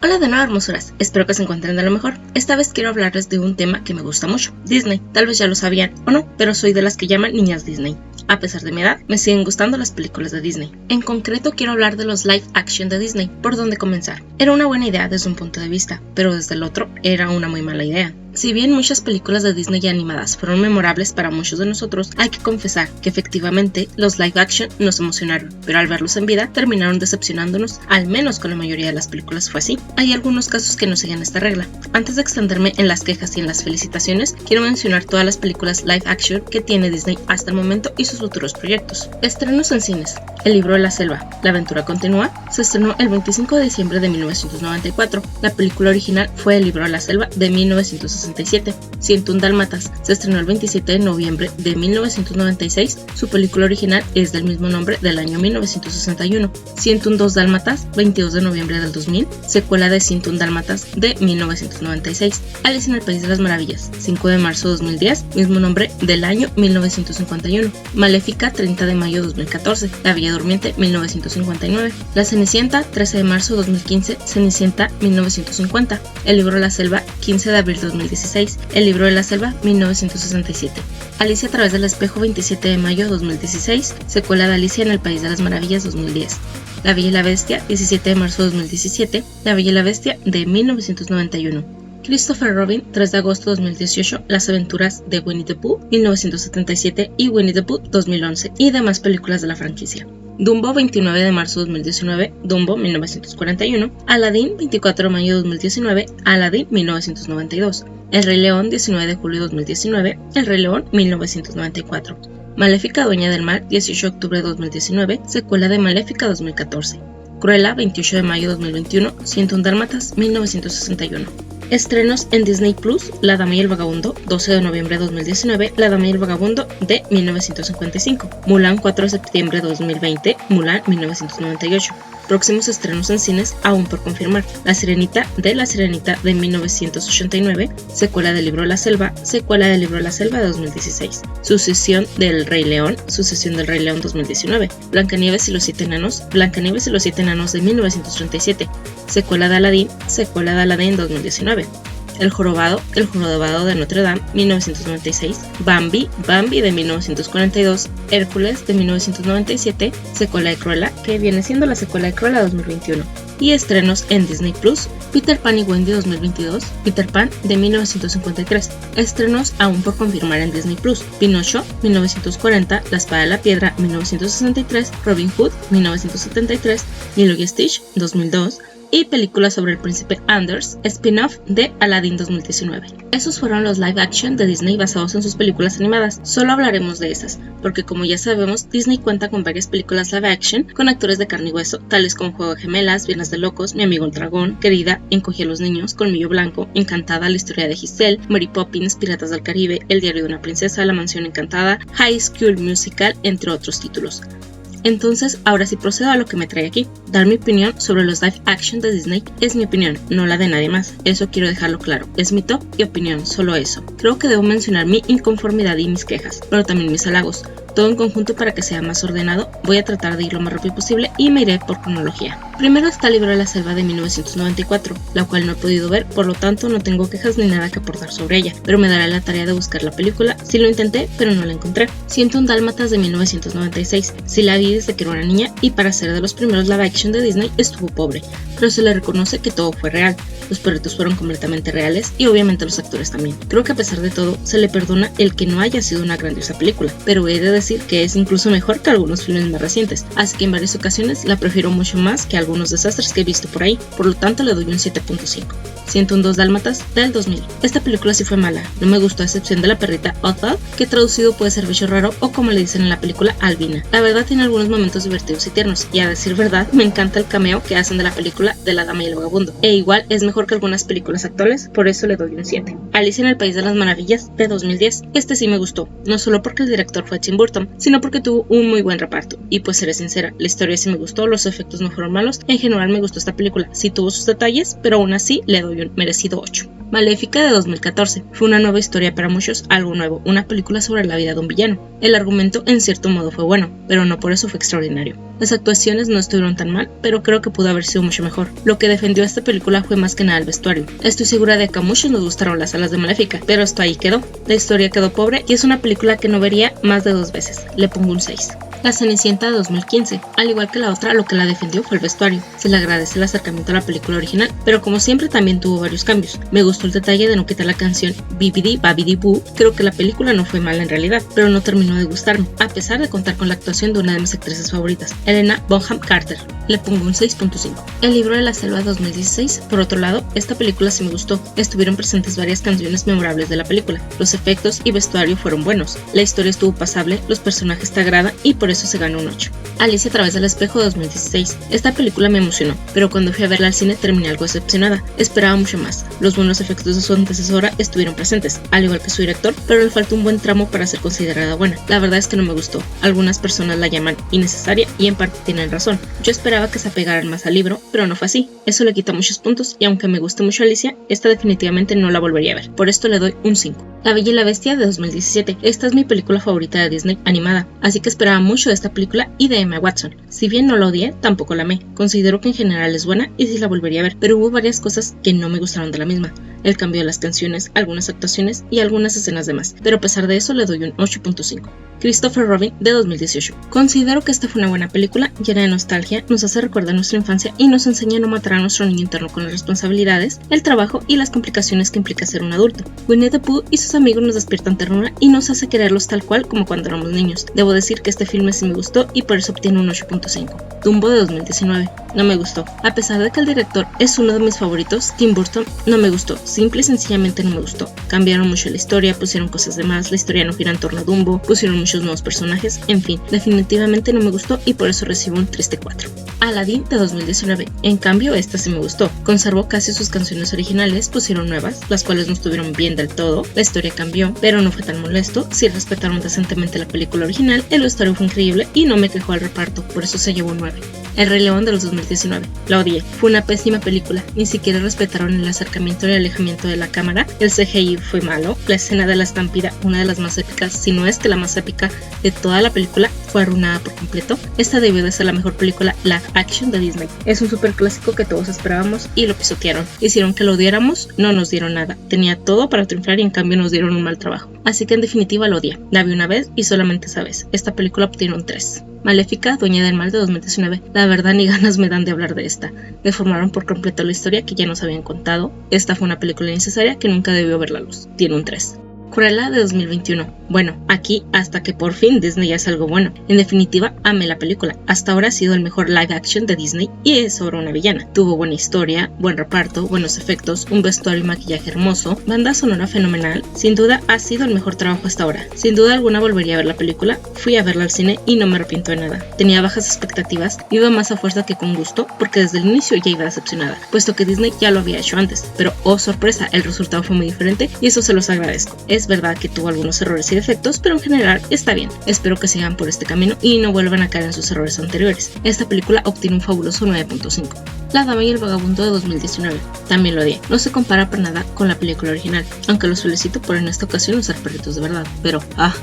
Hola de nuevo, hermosuras, espero que se encuentren de lo mejor. Esta vez quiero hablarles de un tema que me gusta mucho, Disney. Tal vez ya lo sabían o no, pero soy de las que llaman niñas Disney. A pesar de mi edad, me siguen gustando las películas de Disney. En concreto quiero hablar de los live action de Disney. ¿Por dónde comenzar? Era una buena idea desde un punto de vista, pero desde el otro era una muy mala idea. Si bien muchas películas de Disney animadas fueron memorables para muchos de nosotros, hay que confesar que efectivamente los live action nos emocionaron, pero al verlos en vida terminaron decepcionándonos, al menos con la mayoría de las películas fue así. Hay algunos casos que no siguen esta regla. Antes de extenderme en las quejas y en las felicitaciones, quiero mencionar todas las películas live action que tiene Disney hasta el momento y sus futuros proyectos. Estrenos en cines. El libro de la selva, La aventura continúa, se estrenó el 25 de diciembre de 1994. La película original fue El libro de la selva de 1967. 101 dálmatas se estrenó el 27 de noviembre de 1996. Su película original es del mismo nombre del año 1961. 101 dálmatas, 22 de noviembre del 2000, secuela de 101 dálmatas de 1996. Alicia en el País de las Maravillas, 5 de marzo de 2010, mismo nombre del año 1951. Maléfica, 30 de mayo de 2014. La Bella Durmiente, 1959. La Cenicienta, 13 de marzo de 2015. Cenicienta, 1950. El libro de la selva, 15 de abril de 2016. El libro de la selva, 1967. Alicia a través del espejo, 27 de mayo de 2016, secuela de Alicia en el País de las Maravillas 2010. La Bella y la Bestia, 17 de marzo de 2017, La Bella y la Bestia de 1991. Christopher Robin, 3 de agosto de 2018, Las aventuras de Winnie the Pooh, 1977 y Winnie the Pooh 2011 y demás películas de la franquicia. Dumbo, 29 de marzo de 2019, Dumbo 1941, Aladdin, 24 de mayo de 2019, Aladdin 1992, El Rey León, 19 de julio de 2019, El Rey León 1994, Maléfica, Dueña del Mar, 18 de octubre de 2019, secuela de Maléfica 2014, Cruella, 28 de mayo de 2021, 101 dálmatas 1961. Estrenos en Disney Plus, La Dama y el Vagabundo, 12 de noviembre de 2019, La Dama y el Vagabundo de 1955, Mulan, 4 de septiembre de 2020, Mulan 1998. Próximos estrenos en cines aún por confirmar: La Sirenita de 1989, secuela del libro de la selva, secuela del libro de la selva de 2016, Sucesión del Rey León 2019, Blancanieves y los siete enanos de 1937, secuela de Aladdin 2019, El jorobado de Notre Dame 1996, Bambi de 1942, Hércules de 1997, secuela de Cruella, que viene siendo la secuela de Cruella 2021. Y estrenos en Disney Plus: Peter Pan y Wendy 2022, Peter Pan de 1953. Estrenos aún por confirmar en Disney Plus: Pinocho 1940, La Espada de la Piedra 1963, Robin Hood 1973, Lilo y Stitch 2002. Y películas sobre el príncipe Anders, spin-off de Aladdin 2019. Esos fueron los live action de Disney basados en sus películas animadas. Solo hablaremos de esas, porque como ya sabemos, Disney cuenta con varias películas live action con actores de carne y hueso, tales como Juego de Gemelas, Viernes de Locos, Mi amigo el dragón, Querida, Encogí a los niños, Colmillo Blanco, Encantada, La historia de Giselle, Mary Poppins, Piratas del Caribe, El diario de una princesa, La mansión encantada, High School Musical, entre otros títulos. Entonces, ahora sí procedo a lo que me trae aquí. Dar mi opinión sobre los live action de Disney es mi opinión, no la de nadie más. Eso quiero dejarlo claro. Es mi top y opinión, solo eso. Creo que debo mencionar mi inconformidad y mis quejas, pero también mis halagos. Todo en conjunto para que sea más ordenado. Voy a tratar de ir lo más rápido posible y me iré por cronología. Primero está el libro de la selva de 1994, la cual no he podido ver, por lo tanto no tengo quejas ni nada que aportar sobre ella, pero me daré la tarea de buscar la película. Sí lo intenté, pero no la encontré. 101 dálmatas de 1996, sí la vi desde que era una niña y para ser de los primeros live action de Disney estuvo pobre, pero se le reconoce que todo fue real. Los perritos fueron completamente reales y obviamente los actores también. Creo que a pesar de todo se le perdona el que no haya sido una grandiosa película, pero he de decir que es incluso mejor que algunos filmes más recientes, así que en varias ocasiones la prefiero mucho más que algunos desastres que he visto por ahí, por lo tanto le doy un 7.5. 101 dálmatas del 2000. Esta película sí fue mala, no me gustó a excepción de la perrita Othel, que traducido puede ser bicho raro o como le dicen en la película, Albina. La verdad tiene algunos momentos divertidos y tiernos, y a decir verdad me encanta el cameo que hacen de la película de La Dama y el Vagabundo, e igual es mejor que algunas películas actuales, por eso le doy un 7. Alicia en el País de las Maravillas de 2010. Este sí me gustó, no solo porque el director fue Tim Burton, sino porque tuvo un muy buen reparto, y pues seré sincera, la historia sí me gustó, los efectos no fueron malos, efectos, en general me gustó esta película. Sí tuvo sus detalles, pero aún así le doy un merecido 8. Maléfica de 2014. Fue una nueva historia para muchos, algo nuevo, una película sobre la vida de un villano. El argumento en cierto modo fue bueno, pero no por eso fue extraordinario. Las actuaciones no estuvieron tan mal, pero creo que pudo haber sido mucho mejor. Lo que defendió esta película fue más que nada el vestuario. Estoy segura de que a muchos nos gustaron las alas de Maléfica, pero esto ahí quedó. La historia quedó pobre y es una película que no vería más de 2 veces. Le pongo un 6. La Cenicienta de 2015. Al igual que la otra, lo que la defendió fue el vestuario. Se le agradece el acercamiento a la película original, pero como siempre también tuvo varios cambios. Me gustó el detalle de no quitar la canción Bibidi Babidi Boo. Creo que la película no fue mala en realidad, pero no terminó de gustarme, a pesar de contar con la actuación de una de mis actrices favoritas, Helena Bonham Carter. Le pongo un 6.5. El libro de la selva 2016. Por otro lado, esta película sí me gustó. Estuvieron presentes varias canciones memorables de la película. Los efectos y vestuario fueron buenos. La historia estuvo pasable, los personajes te agradan y por eso se ganó un 8. Alicia a través del espejo 2016. Esta película me emocionó, pero cuando fui a verla al cine terminé algo decepcionada. Esperaba mucho más. Los buenos efectos de su antecesora estuvieron presentes, al igual que su director, pero le faltó un buen tramo para ser considerada buena. La verdad es que no me gustó. Algunas personas la llaman innecesaria y en parte tienen razón. Yo esperaba que se apegaran más al libro, pero no fue así. Eso le quita muchos puntos y aunque me guste mucho Alicia, esta definitivamente no la volvería a ver. Por esto le doy un 5. La Bella y la Bestia de 2017. Esta es mi película favorita de Disney animada, así que esperaba mucho de esta película y de Emma Watson. Si bien no la odié, tampoco la amé. Considero que en general es buena y sí la volvería a ver, pero hubo varias cosas que no me gustaron de la misma. El cambio de las canciones, algunas actuaciones y algunas escenas de más, pero a pesar de eso le doy un 8.5. Christopher Robin de 2018. Considero que esta fue una buena película, llena de nostalgia, nos hace recordar nuestra infancia y nos enseña a no matar a nuestro niño interno con las responsabilidades, el trabajo y las complicaciones que implica ser un adulto. Winnie the Pooh y sus amigos nos despiertan ternura y nos hace quererlos tal cual como cuando éramos niños. Debo decir que este filme sí me gustó y por eso obtiene un 8.5. Dumbo de 2019. No me gustó. A pesar de que el director es uno de mis favoritos, Tim Burton, no me gustó. Simple y sencillamente no me gustó. Cambiaron mucho la historia, pusieron cosas de más, la historia no gira en torno a Dumbo, pusieron muchos nuevos personajes, en fin, definitivamente no me gustó y por eso recibo un triste 4. Aladdin de 2019. En cambio, esta sí me gustó. Conservó casi sus canciones originales, pusieron nuevas, las cuales no estuvieron bien del todo, la historia cambió, pero no fue tan molesto, sí respetaron decentemente la película original, el vestuario fue increíble y no me quejó al reparto, por eso se llevó un 9. El Rey León de los 2019. La odié. Fue una pésima película. Ni siquiera respetaron el acercamiento y alejamiento de la cámara. El CGI fue malo. La escena de la estampida, una de las más épicas, si no es que la más épica de toda la película, fue arruinada por completo. Esta debió de ser la mejor película live action de Disney. Es un super clásico que todos esperábamos y lo pisotearon. Hicieron que lo odiáramos, no nos dieron nada. Tenía todo para triunfar y en cambio nos dieron un mal trabajo. Así que en definitiva lo odié. La vi una vez y solamente esa vez. Esta película obtiene un 3. Maléfica, Dueña del Mal de 2019. La verdad ni ganas me dan de hablar de esta. Deformaron por completo la historia que ya nos habían contado. Esta fue una película innecesaria que nunca debió ver la luz. Tiene un 3. Cruella de 2021. Bueno, aquí hasta que por fin Disney hace algo bueno. En definitiva, amé la película. Hasta ahora ha sido el mejor live action de Disney y es sobre una villana. Tuvo buena historia, buen reparto, buenos efectos, un vestuario y maquillaje hermoso, banda sonora fenomenal. Sin duda ha sido el mejor trabajo hasta ahora. Sin duda alguna volvería a ver la película. Fui a verla al cine y no me arrepiento de nada. Tenía bajas expectativas, iba más a fuerza que con gusto porque desde el inicio ya iba decepcionada, puesto que Disney ya lo había hecho antes. Pero oh sorpresa, el resultado fue muy diferente y eso se los agradezco. Es verdad que tuvo algunos errores y defectos, pero en general está bien. Espero que sigan por este camino y no vuelvan a caer en sus errores anteriores. Esta película obtiene un fabuloso 9.5. La Dama y el Vagabundo de 2019. También lo odié. No se compara para nada con la película original, aunque los felicito por en esta ocasión usar perritos de verdad. Pero,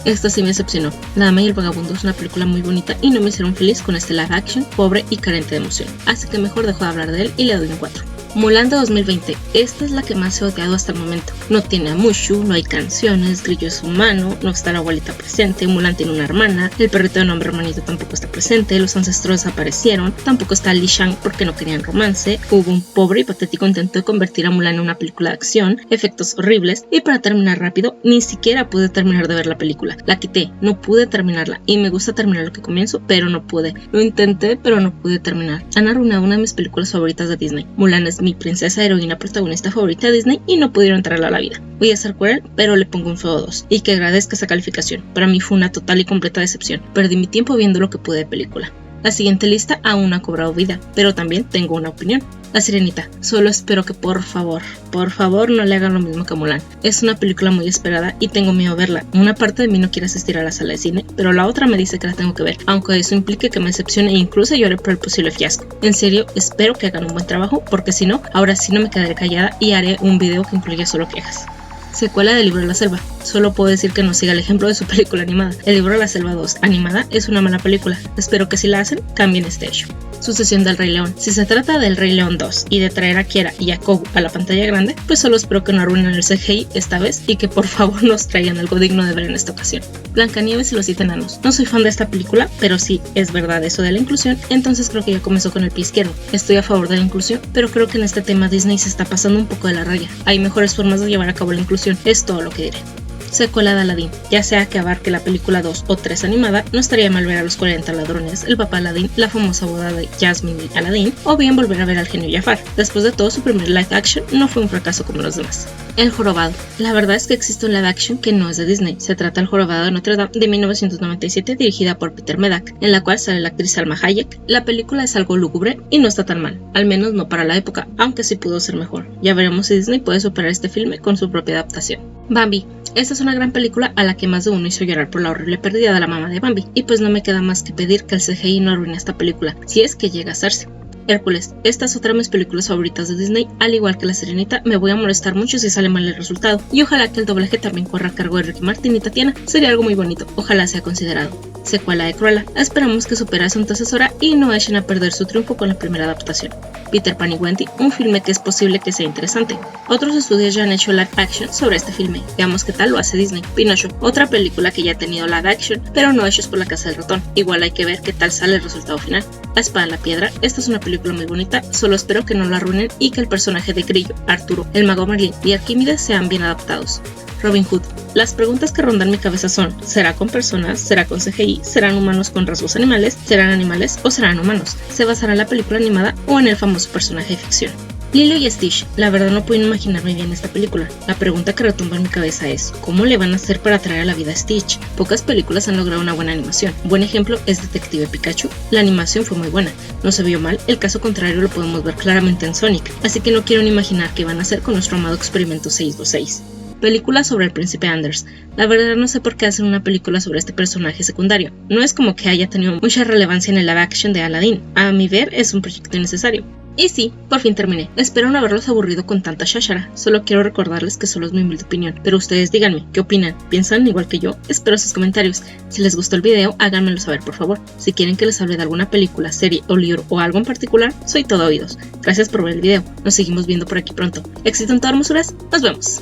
esta sí me decepcionó. La Dama y el Vagabundo es una película muy bonita y no me hicieron feliz con este live action pobre y carente de emoción. Así que mejor dejo de hablar de él y le doy un 4. Mulan de 2020. Esta es la que más he odiado hasta el momento. No tiene a Mushu, no hay canciones, Grillo es humano, no está la abuelita presente, Mulan tiene una hermana, el perrito de nombre hermanito tampoco está presente, los ancestros desaparecieron, tampoco está Li Shang porque no querían romance, hubo un pobre y patético intento de convertir a Mulan en una película de acción, efectos horribles y para terminar rápido, ni siquiera pude terminar de ver la película. La quité, no pude terminarla y me gusta terminar lo que comienzo, pero no pude. Lo intenté, pero no pude terminar. Han arruinado una de mis películas favoritas de Disney. Mulan es mi princesa heroína protagonista favorita de Disney y no pudieron traerla a la vida. Voy a ser cruel, pero le pongo un feo 2 y que agradezca esa calificación. Para mí fue una total y completa decepción. Perdí mi tiempo viendo lo que pude de película. La siguiente lista aún no ha cobrado vida, pero también tengo una opinión. La Sirenita. Solo espero que por favor no le hagan lo mismo que Mulan. Es una película muy esperada y tengo miedo a verla. Una parte de mí no quiere asistir a la sala de cine, pero la otra me dice que la tengo que ver, aunque eso implique que me decepcione e incluso llore por el posible fiasco. En serio, espero que hagan un buen trabajo, porque si no, ahora sí no me quedaré callada y haré un video que incluya solo quejas. Secuela del Libro de la Selva. Solo puedo decir que no siga el ejemplo de su película animada. El Libro de la Selva 2 animada es una mala película. Espero que si la hacen, cambien este hecho. Sucesión del Rey León. Si se trata del Rey León 2 y de traer a Kiera y a Kogu a la pantalla grande, pues solo espero que no arruinen el CGI esta vez y que por favor nos traigan algo digno de ver en esta ocasión. Blancanieves y los 7 enanos. No soy fan de esta película, pero sí es verdad eso de la inclusión, entonces creo que ya comenzó con el pie izquierdo. Estoy a favor de la inclusión, pero creo que en este tema Disney se está pasando un poco de la raya. Hay mejores formas de llevar a cabo la inclusión, es todo lo que diré. Secuela de Aladdin. Ya sea que abarque la película 2 o 3 animada, no estaría mal ver a los 40 ladrones, el papá Aladdin, la famosa boda de Jasmine y Aladdin, o bien volver a ver al genio Jafar. Después de todo, su primer live action no fue un fracaso como los demás. El Jorobado. La verdad es que existe un live action que no es de Disney. Se trata del Jorobado de Notre Dame de 1997, dirigida por Peter Medak, en la cual sale la actriz Salma Hayek. La película es algo lúgubre y no está tan mal, al menos no para la época, aunque sí pudo ser mejor. Ya veremos si Disney puede superar este filme con su propia adaptación. Bambi. Esta es una gran película a la que más de uno hizo llorar por la horrible pérdida de la mamá de Bambi, y pues no me queda más que pedir que el CGI no arruine esta película, si es que llega a hacerse. Hércules. Esta es otra de mis películas favoritas de Disney, al igual que La Sirenita. Me voy a molestar mucho si sale mal el resultado, y ojalá que el doblaje también corra a cargo de Ricky Martin y Tatiana, sería algo muy bonito, ojalá sea considerado. Secuela de Cruella. Esperamos que supere a su antecesora y no echen a perder su triunfo con la primera adaptación. Peter Pan y Wendy, un filme que es posible que sea interesante. Otros estudios ya han hecho live action sobre este filme, veamos qué tal lo hace Disney. Pinocho, otra película que ya ha tenido live action, pero no hechos por la Casa del Ratón, igual hay que ver qué tal sale el resultado final. La Espada en la Piedra, esta es una película muy bonita, solo espero que no la arruinen y que el personaje de Grillo, Arturo, el mago Merlín y Arquímedes sean bien adaptados. Robin Hood. Las preguntas que rondan mi cabeza son: ¿será con personas? ¿Será con CGI? ¿Serán humanos con rasgos animales? ¿Serán animales o serán humanos? ¿Se basará en la película animada o en el famoso personaje de ficción? Lilo y Stitch. La verdad no puedo imaginarme bien esta película. La pregunta que retumba en mi cabeza es: ¿cómo le van a hacer para traer a la vida a Stitch? Pocas películas han logrado una buena animación. Un buen ejemplo es Detective Pikachu. La animación fue muy buena, no se vio mal, el caso contrario lo podemos ver claramente en Sonic, así que no quiero ni imaginar qué van a hacer con nuestro amado Experimento 626. Película sobre el príncipe Anders. La verdad no sé por qué hacen una película sobre este personaje secundario. No es como que haya tenido mucha relevancia en el live action de Aladdin. A mi ver es un proyecto innecesario. Y sí, por fin terminé. Espero no haberlos aburrido con tanta cháchara. Solo quiero recordarles que solo es mi humilde opinión. Pero ustedes díganme, ¿qué opinan? ¿Piensan igual que yo? Espero sus comentarios. Si les gustó el video, háganmelo saber por favor. Si quieren que les hable de alguna película, serie o libro o algo en particular, soy todo oídos. Gracias por ver el video. Nos seguimos viendo por aquí pronto. Éxito en todas hermosuras. Nos vemos.